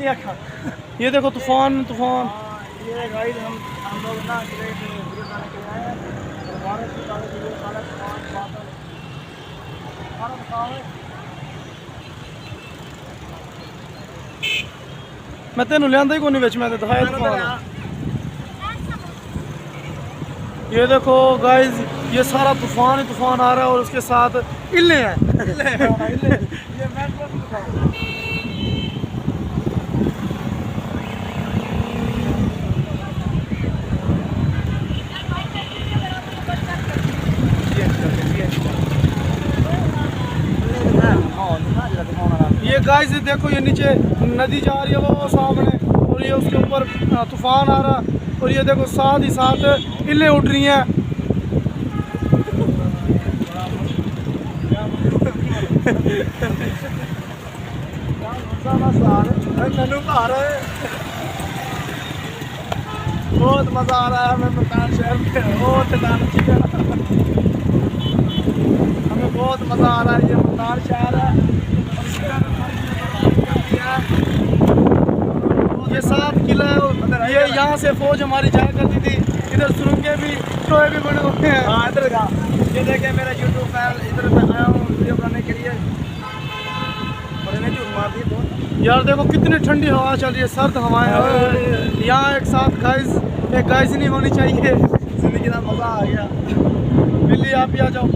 ये देखो तूफान तूफान। ये गाइस हम लोग ना वीडियो बनाने के लिए आए हैं। बारिश की सारे वीडियो सारा तूफान बादल सारा दिखाओ। मैं तेन लिया ही कोनी बिच, मैं दिखाया तूफान। ये देखो गाइस, ये सारा तूफान ही तूफान आ रहा है और उसके साथ इल्ले हैं। ये मेट्रो दिखाओ। ये गाइस देखो, ये नीचे नदी जा रही है वो सामने, और ये उसके ऊपर तूफान आ रहा, और ये देखो साथ ही साथ इल्ले उड़ रही हैं। बहुत मजा आ रहा है हमें मुल्तान शहर में। बहुत हमें बहुत मजा आ रहा है। ये मुल्तान शहर है। ये 7 किला है, ये यहाँ से फौज हमारी जाया करती थी। इधर सुरंगे भी टोए भी बने हुए हैं। हाँ इधर का ये देखे मेरा यूट्यूब चैनल, इधर मैं आया हूँ वीडियो बनाने के लिए। और इन्हें झूठ मार दी बहुत। यार देखो कितनी ठंडी हवा चल रही है, सर्द हवाएं। यहाँ एक साथ एक गाइस नहीं होनी चाहिए। जिंदगी का मजा आ गया। बिल्ली आप भी आ जाओ।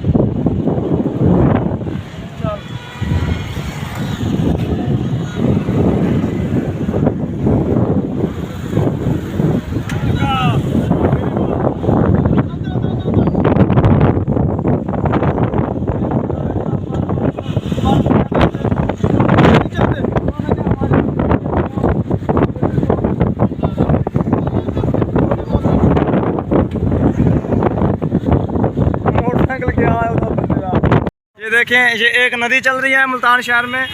ये देखें, ये एक नदी चल रही है मुल्तान शहर में,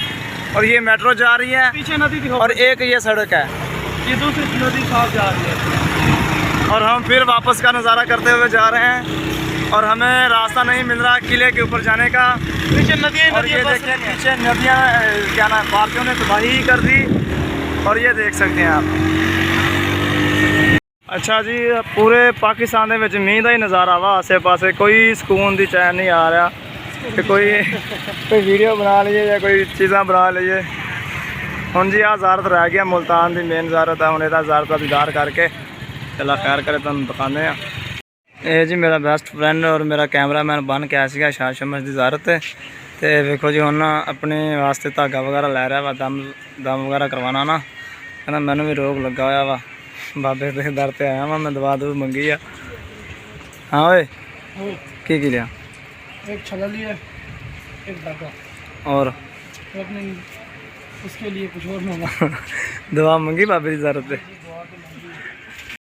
और ये मेट्रो जा रही है। पीछे नदी दिखाओ। और एक ये सड़क है, ये दूसरी नदी साफ जा रही है। और हम फिर वापस का नज़ारा करते हुए जा रहे हैं, और हमें रास्ता नहीं मिल रहा किले के ऊपर जाने का। पीछे नदी और ये देखें पीछे नदियाँ क्या ना बारिशों ने तबाही कर दी, और ये देख सकते हैं आप। अच्छा जी, पूरे पाकिस्तान में मींह का ही नज़ारा वा आसे पासे, कोई सुकून की चैन नहीं आ रहा कि कोई वीडियो बना लीजिए या कोई चीज़ा बना लीजिए। हम जी आ ज़ारत रह गया मुल्तान की मेन ज़ारत है। हम इधर ज़ारत का दीदार करके चला खैर करे तुम दिखाने। ये जी मेरा बेस्ट फ्रेंड और मेरा कैमरा मैन बन के आया शाह शमस की ज़ारत। तो वेखो जी हम अपने वास्ते धागा वगैरह लै रहा वा, दम वगैरह करवाना ना। कहना मैनू भी रोग लगा हुआ वा, बाबे के दर से आया वा, मैं दवा दू मंगी आ। हाँ ओए की लिया? एक छला लिया, एक धागा, और अपने उसके लिए कुछ और मंगा। दवा मंगी बाबे की ज़रूरत है।